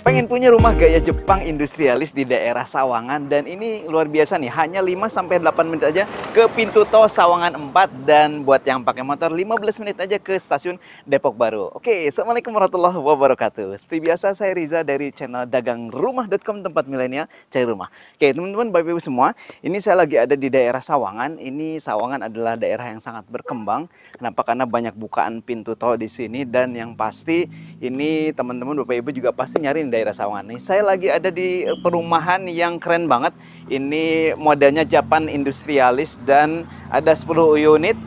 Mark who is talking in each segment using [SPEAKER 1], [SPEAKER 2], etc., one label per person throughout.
[SPEAKER 1] Pengen punya rumah gaya Jepang industrialis di daerah Sawangan, dan ini luar biasa nih, hanya 5-8 menit aja ke pintu tol Sawangan 4, dan buat yang pakai motor 15 menit aja ke stasiun Depok Baru. Oke, Assalamualaikum warahmatullahi wabarakatuh. Seperti biasa, saya Riza dari channel dagangrumah.com, tempat milenial cari rumah. Oke, teman-teman, Bapak Ibu semua, ini saya lagi ada di daerah Sawangan. Ini Sawangan adalah daerah yang sangat berkembang. Kenapa? Karena banyak bukaan pintu tol di sini, dan yang pasti ini teman-teman Bapak Ibu juga pasti nyari di daerah Sawangan nih. Saya lagi ada di perumahan yang keren banget. Ini modelnya Japan industrialis dan ada 10 unit.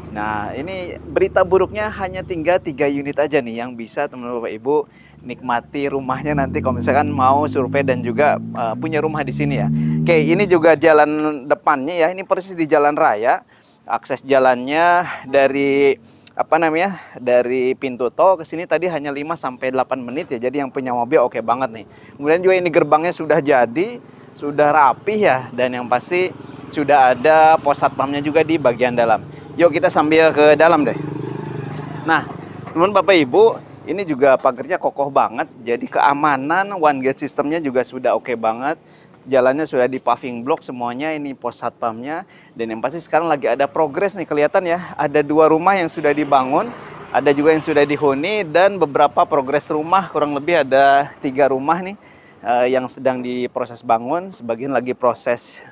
[SPEAKER 1] Nah, ini berita buruknya hanya tinggal 3 unit aja nih yang bisa teman-teman Bapak Ibu nikmati rumahnya nanti kalau misalkan mau survei dan juga punya rumah di sini ya. Oke, ini juga jalan depannya ya. Ini persis di jalan raya. Akses jalannya dari dari pintu tol ke sini tadi hanya 5-8 menit ya. Jadi yang punya mobil oke banget nih. Kemudian juga ini gerbangnya sudah jadi, sudah rapih ya, dan yang pasti sudah ada pos satpamnya juga di bagian dalam. Yuk kita sambil ke dalam deh. Nah, teman Bapak Ibu, ini juga pagarnya kokoh banget. Jadi keamanan one gate sistemnya juga sudah oke banget. Jalannya sudah di paving block semuanya, ini pos satpamnya. Dan yang pasti sekarang lagi ada progres nih, kelihatan ya. Ada 2 rumah yang sudah dibangun, ada juga yang sudah dihuni, dan beberapa progres rumah, kurang lebih ada 3 rumah nih yang sedang diproses bangun. Sebagian lagi proses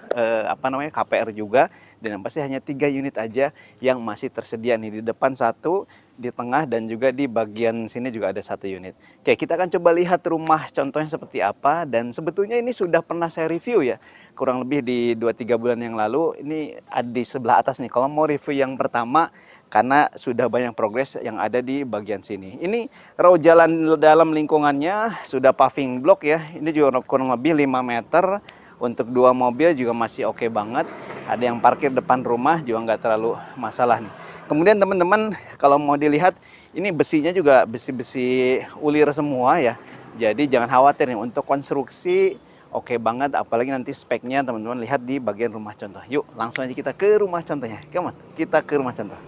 [SPEAKER 1] KPR juga. Dan yang pasti hanya 3 unit aja yang masih tersedia nih, di depan 1, di tengah, dan juga di bagian sini juga ada 1 unit. Oke, kita akan coba lihat rumah contohnya seperti apa. Dan sebetulnya ini sudah pernah saya review ya, kurang lebih di 2-3 bulan yang lalu. Ini ada di sebelah atas nih, kalau mau review yang pertama, karena sudah banyak progres yang ada di bagian sini. Ini row jalan dalam lingkungannya sudah paving block ya. Ini juga kurang lebih 5 meter. Untuk 2 mobil juga masih oke banget. Ada yang parkir depan rumah juga nggak terlalu masalah nih. Kemudian teman-teman, kalau mau dilihat, ini besinya juga besi-besi ulir semua ya. Jadi jangan khawatir nih, untuk konstruksi oke banget. Apalagi nanti speknya teman-teman lihat di bagian rumah contoh. Yuk langsung aja kita ke rumah contohnya. Come on, kita ke rumah contoh.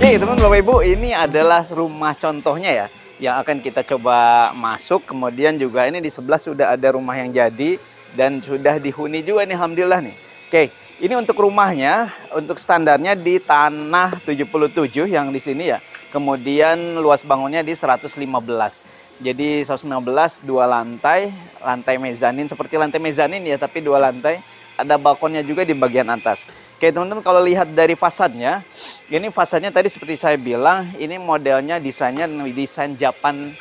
[SPEAKER 1] Oke teman Bapak Ibu, ini adalah rumah contohnya ya, yang akan kita coba masuk. Kemudian juga ini di sebelah sudah ada rumah yang jadi dan sudah dihuni juga nih, alhamdulillah nih. Oke, ini untuk rumahnya, untuk standarnya di tanah 77 yang di sini ya. Kemudian luas bangunnya di 115. Jadi 115, 2 lantai, lantai mezanin, seperti lantai mezanin ya, tapi 2 lantai. Ada balkonnya juga di bagian atas. Oke teman-teman, kalau lihat dari fasadnya, ini fasadnya tadi seperti saya bilang, ini modelnya desainnya desain Japan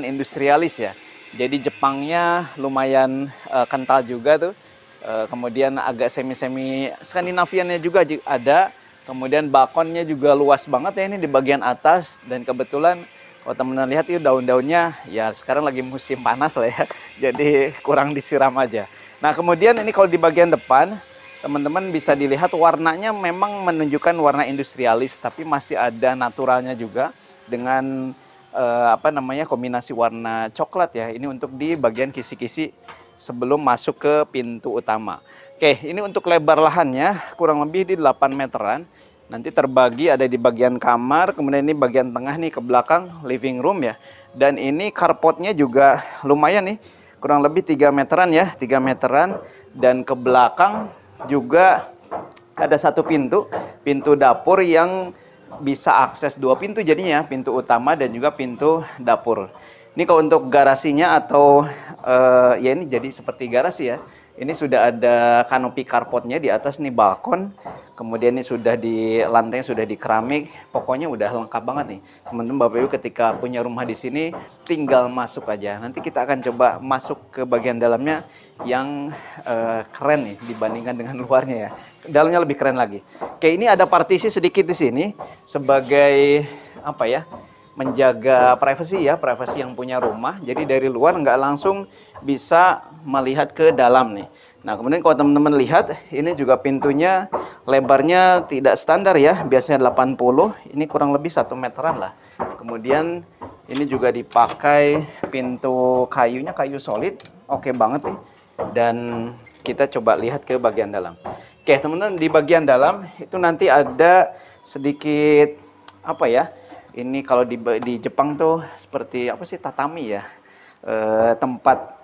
[SPEAKER 1] industrialis ya. Jadi Jepangnya lumayan kental juga tuh. Kemudian agak semi-semi Skandinaviannya juga ada. Kemudian balkonnya juga luas banget ya, ini di bagian atas. Dan kebetulan kalau teman-teman lihat itu daun-daunnya ya sekarang lagi musim panas lah ya. Jadi kurang disiram aja. Nah kemudian ini kalau di bagian depan, teman-teman bisa dilihat warnanya memang menunjukkan warna industrialis, tapi masih ada naturalnya juga dengan kombinasi warna coklat ya. Ini untuk di bagian kisi-kisi sebelum masuk ke pintu utama. Oke, ini untuk lebar lahannya kurang lebih di 8 meteran. Nanti terbagi ada di bagian kamar, kemudian ini bagian tengah nih ke belakang living room ya. Dan ini carportnya juga lumayan nih, kurang lebih 3 meteran ya, 3 meteran. Dan ke belakang juga ada 1 pintu dapur yang bisa akses 2 pintu jadinya, pintu utama dan juga pintu dapur. Ini kalau untuk garasinya atau ya ini jadi seperti garasi ya. Ini sudah ada kanopi carportnya di atas nih, balkon. Kemudian ini sudah di lantai sudah di keramik. Pokoknya udah lengkap banget nih. Teman-teman Bapak Ibu ketika punya rumah di sini tinggal masuk aja. Nanti kita akan coba masuk ke bagian dalamnya yang keren nih dibandingkan dengan luarnya ya. Dalamnya lebih keren lagi. Oke, ini ada partisi sedikit di sini sebagai apa ya? menjaga privasi ya, privasi yang punya rumah. Jadi dari luar nggak langsung bisa melihat ke dalam nih. Nah, kemudian kalau teman-teman lihat, ini juga pintunya lebarnya tidak standar ya, biasanya 80, ini kurang lebih 1 meteran lah. Kemudian ini juga dipakai pintu kayunya, kayu solid, oke banget nih. Dan kita coba lihat ke bagian dalam. Oke, teman-teman, di bagian dalam itu nanti ada sedikit apa ya? Ini kalau di Jepang tuh seperti apa sih, tatami ya, tempat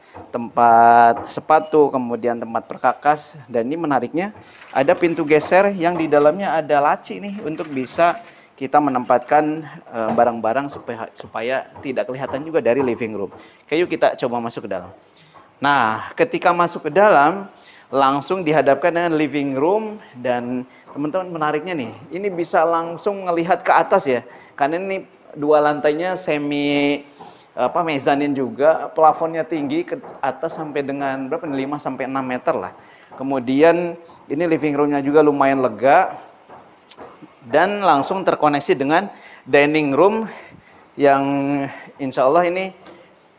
[SPEAKER 1] sepatu, kemudian tempat perkakas. Dan ini menariknya ada pintu geser yang di dalamnya ada laci nih untuk bisa kita menempatkan barang-barang supaya tidak kelihatan juga dari living room. Yuk kita coba masuk ke dalam. Nah, ketika masuk ke dalam langsung dihadapkan dengan living room, dan teman-teman menariknya nih, ini bisa langsung melihat ke atas ya. Karena ini 2 lantainya semi mezanin juga, plafonnya tinggi ke atas sampai dengan berapa nih, 5 sampai 6 meter lah. Kemudian ini living roomnya juga lumayan lega dan langsung terkoneksi dengan dining room yang insya Allah ini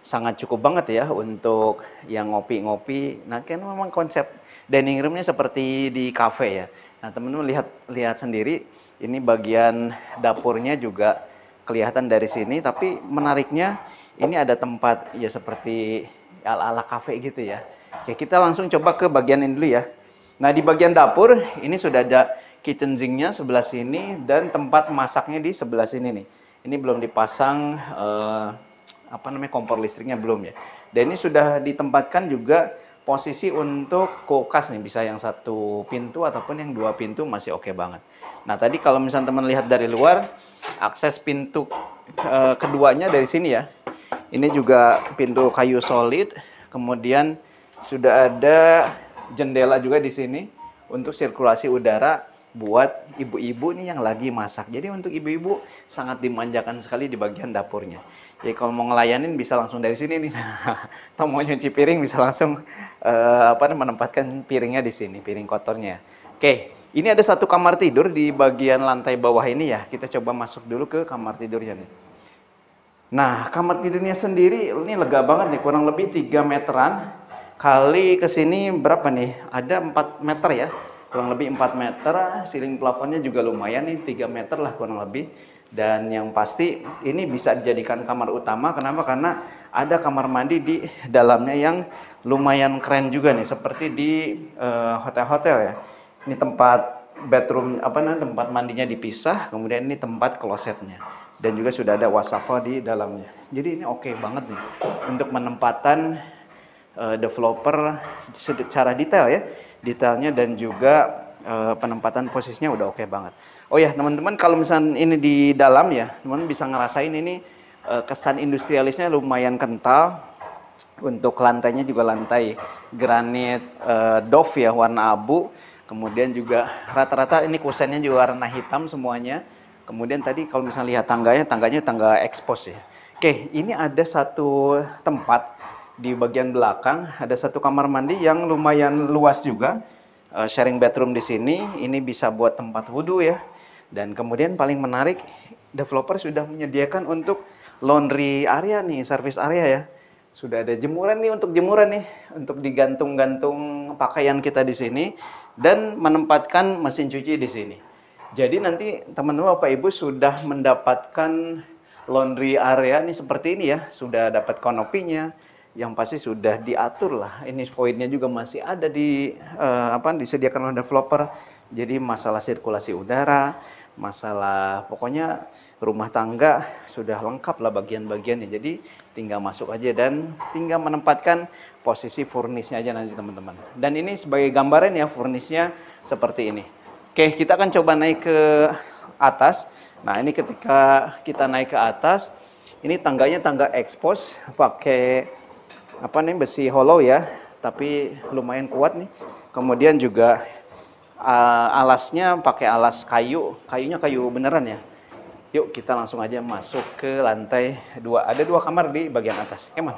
[SPEAKER 1] sangat cukup banget ya untuk yang ngopi-ngopi. Nah, kan memang konsep dining roomnya seperti di cafe ya. Nah, teman-teman lihat sendiri, ini bagian dapurnya juga kelihatan dari sini, tapi menariknya ini ada tempat ya seperti ala-ala cafe gitu ya. Oke, kita langsung coba ke bagian ini dulu ya. Nah, di bagian dapur ini sudah ada kitchen sink-nya sebelah sini dan tempat masaknya di sebelah sini nih. Ini belum dipasang kompor listriknya belum ya. Dan ini sudah ditempatkan juga posisi untuk kulkas nih, bisa yang 1 pintu ataupun yang 2 pintu masih oke banget. Nah, tadi kalau misalnya teman lihat dari luar, akses pintu keduanya dari sini ya. Ini juga pintu kayu solid, kemudian sudah ada jendela juga di sini untuk sirkulasi udara buat ibu-ibu nih yang lagi masak. Jadi untuk ibu-ibu sangat dimanjakan sekali di bagian dapurnya. Jadi kalau mau ngelayanin bisa langsung dari sini nih. Atau mau nyuci piring bisa langsung menempatkan piringnya di sini, piring kotornya. Oke, ini ada 1 kamar tidur di bagian lantai bawah ini ya. Kita coba masuk dulu ke kamar tidurnya nih. Nah, kamar tidurnya sendiri ini lega banget nih, kurang lebih 3 meteran. Kali ke sini berapa nih? Ada 4 meter ya. Kurang lebih 4 meter, ceiling plafonnya juga lumayan nih, 3 meter lah kurang lebih. Dan yang pasti ini bisa dijadikan kamar utama. Kenapa? Karena ada kamar mandi di dalamnya yang lumayan keren juga nih, seperti di hotel-hotel ya. Ini tempat bedroom tempat mandinya dipisah, kemudian ini tempat klosetnya. Dan juga sudah ada wastafel di dalamnya. Jadi ini oke banget nih untuk menempatan developer secara detail ya. Detailnya dan juga penempatan posisinya udah oke banget. Oh ya teman-teman, kalau misalnya ini di dalam ya, teman-teman bisa ngerasain ini kesan industrialisnya lumayan kental. Untuk lantainya juga lantai granit doff ya, warna abu. Kemudian juga rata-rata ini kusennya juga warna hitam semuanya. Kemudian tadi kalau misalnya lihat tangganya tangga expose ya. Oke, ini ada 1 tempat di bagian belakang, ada 1 kamar mandi yang lumayan luas juga, sharing bedroom di sini. Ini bisa buat tempat wudhu ya. Dan kemudian paling menarik, developer sudah menyediakan untuk laundry area nih, service area ya. Sudah ada jemuran nih, untuk digantung-gantung pakaian kita di sini dan menempatkan mesin cuci di sini. Jadi nanti teman-teman Bapak Ibu sudah mendapatkan laundry area nih seperti ini ya, sudah dapat kanopinya. Yang pasti sudah diatur lah. Ini voidnya juga masih ada disediakan oleh developer. Jadi masalah sirkulasi udara, masalah pokoknya rumah tangga sudah lengkap lah bagian-bagiannya. Jadi tinggal masuk aja dan tinggal menempatkan posisi furnisnya aja nanti teman-teman. Dan ini sebagai gambaran ya, furnisnya seperti ini. Oke, kita akan coba naik ke atas. Nah, ini ketika kita naik ke atas, ini tangganya tangga expose pakai besi hollow ya, tapi lumayan kuat nih. Kemudian juga alasnya pakai alas kayunya kayu beneran ya. Yuk kita langsung aja masuk ke lantai 2. Ada 2 kamar di bagian atas. Emang.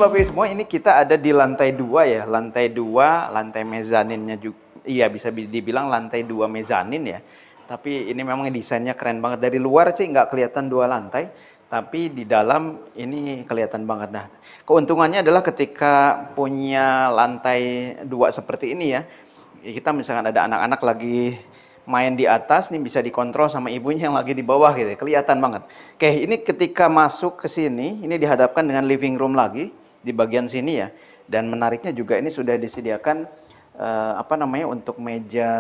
[SPEAKER 1] Bapak Ibu semua, ini kita ada di lantai 2 ya. Lantai 2, lantai mezaninnya juga. Iya, bisa dibilang lantai 2 mezanin ya. Tapi ini memang desainnya keren banget. Dari luar sih nggak kelihatan 2 lantai, tapi di dalam ini kelihatan banget. Nah, keuntungannya adalah ketika punya lantai 2 seperti ini ya, kita misalkan ada anak-anak lagi main di atas nih, bisa dikontrol sama ibunya yang lagi di bawah gitu, kelihatan banget. Oke, ini ketika masuk ke sini, ini dihadapkan dengan living room lagi di bagian sini ya. Dan menariknya juga ini sudah disediakan untuk meja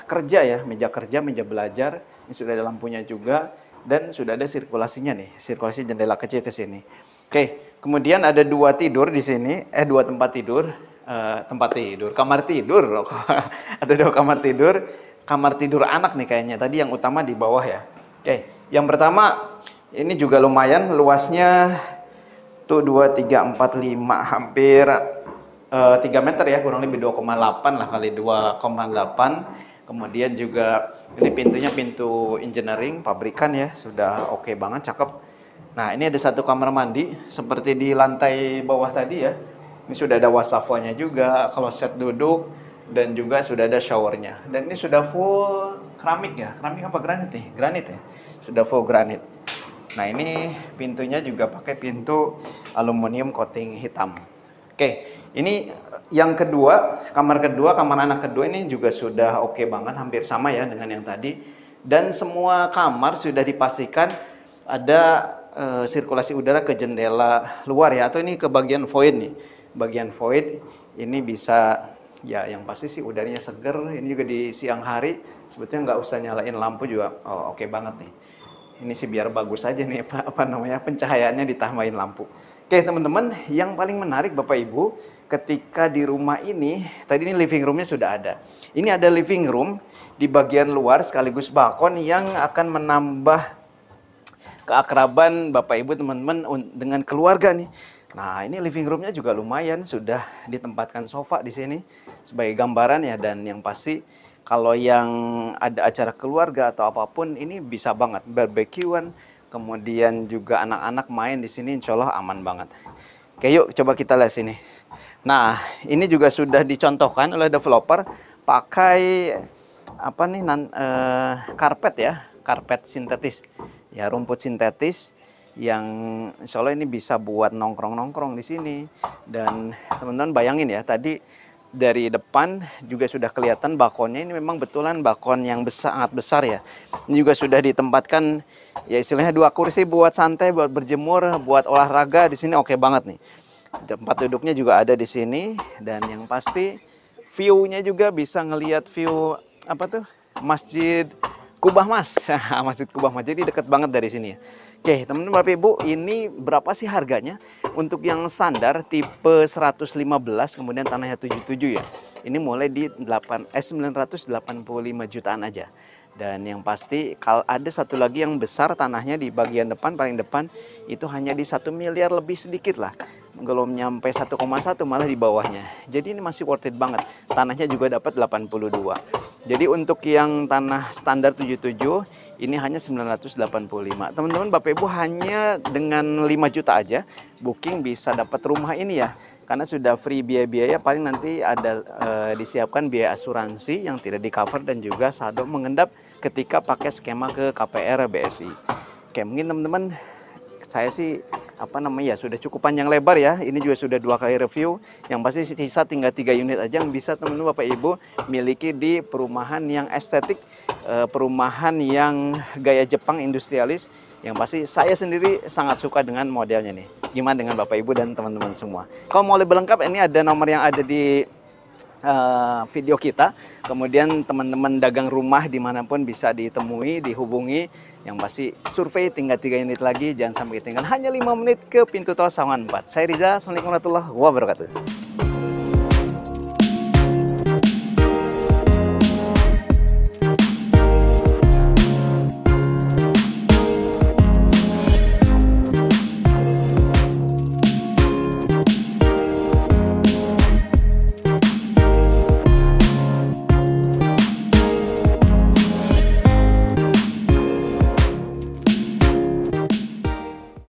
[SPEAKER 1] kerja ya, meja kerja, meja belajar. Ini sudah ada lampunya juga dan sudah ada sirkulasinya nih, sirkulasi jendela kecil ke sini. Oke, kemudian ada 2 tidur di sini, 2 tempat tidur, kamar tidur. Ada 2 kamar tidur. Kamar tidur anak nih kayaknya, tadi yang utama di bawah ya. Oke, yang pertama ini juga lumayan luasnya tuh 2, 3, 4, 5, hampir 3 meter ya, kurang lebih 2,8 lah kali 2,8. Kemudian juga ini pintunya pintu engineering, pabrikan ya, sudah oke banget, cakep. Nah, ini ada 1 kamar mandi seperti di lantai bawah tadi ya. Ini sudah ada wastafelnya juga, kloset duduk, dan juga sudah ada showernya. Dan ini sudah full keramik ya. Keramik apa granit nih? Granit ya. Sudah full granit. Nah, ini pintunya juga pakai pintu aluminium coating hitam. Oke, ini yang kedua, kamar anak kedua ini juga sudah oke banget, hampir sama ya dengan yang tadi. Dan semua kamar sudah dipastikan ada sirkulasi udara ke jendela luar ya, atau ini ke bagian void nih. Bagian void ini bisa ya, yang pasti sih udaranya seger. Ini juga di siang hari sebetulnya nggak usah nyalain lampu juga oke banget nih. Ini sih biar bagus aja nih pencahayaannya ditambahin lampu. Oke teman-teman, yang paling menarik Bapak Ibu ketika di rumah ini, tadi ini living roomnya sudah ada. Ini ada living room di bagian luar sekaligus balkon yang akan menambah keakraban Bapak Ibu teman-teman dengan keluarga nih. Nah, ini living roomnya juga lumayan, sudah ditempatkan sofa di sini sebagai gambaran ya. Dan yang pasti kalau yang ada acara keluarga atau apapun ini bisa banget barbekyuan, kemudian juga anak-anak main di sini, insya Allah aman banget. Oke, yuk coba kita lihat sini. Nah, ini juga sudah dicontohkan oleh developer pakai karpet ya, karpet sintetis ya, rumput sintetis yang insya Allah ini bisa buat nongkrong-nongkrong di sini. Dan teman-teman bayangin ya, tadi dari depan juga sudah kelihatan balkonnya. Ini memang betulan balkon yang sangat besar ya. Ini juga sudah ditempatkan ya istilahnya 2 kursi buat santai, buat berjemur, buat olahraga di sini oke banget nih. Tempat duduknya juga ada di sini, dan yang pasti view-nya juga bisa ngelihat view Masjid Kubah Mas. Masjid Kubah Mas. Jadi dekat banget dari sini ya. Oke, teman-teman Bapak Ibu, ini berapa sih harganya? Untuk yang standar tipe 115, kemudian tanahnya 77 ya. Ini mulai di 985 jutaan aja. Dan yang pasti kalau ada satu lagi yang besar tanahnya di bagian depan, paling depan, itu hanya di 1 miliar lebih sedikit lah. Belum nyampe 1,1 malah di bawahnya. Jadi ini masih worth it banget. Tanahnya juga dapat 82. Jadi untuk yang tanah standar 77 ini hanya 985. Teman-teman Bapak Ibu hanya dengan 5 juta aja booking bisa dapat rumah ini ya. Karena sudah free biaya-biaya, paling nanti ada disiapkan biaya asuransi yang tidak di cover dan juga saldo mengendap ketika pakai skema ke KPR BSI. Oke, mungkin teman-teman saya sih sudah cukup panjang lebar ya. Ini juga sudah 2 kali review. Yang pasti sisa tinggal 3 unit aja yang bisa teman-teman Bapak Ibu miliki di perumahan yang estetik, perumahan yang gaya Jepang industrialis. Yang pasti saya sendiri sangat suka dengan modelnya nih. Gimana dengan Bapak Ibu dan teman-teman semua? Kalau mau lebih lengkap, ini ada nomor yang ada di video kita. Kemudian teman-teman dagang rumah dimanapun bisa ditemui, dihubungi. Yang pasti survei tinggal 3 unit lagi, jangan sampai ketinggalan. Hanya 5 menit ke pintu tol Sawangan 4. Saya Riza, Assalamualaikum warahmatullahi wabarakatuh.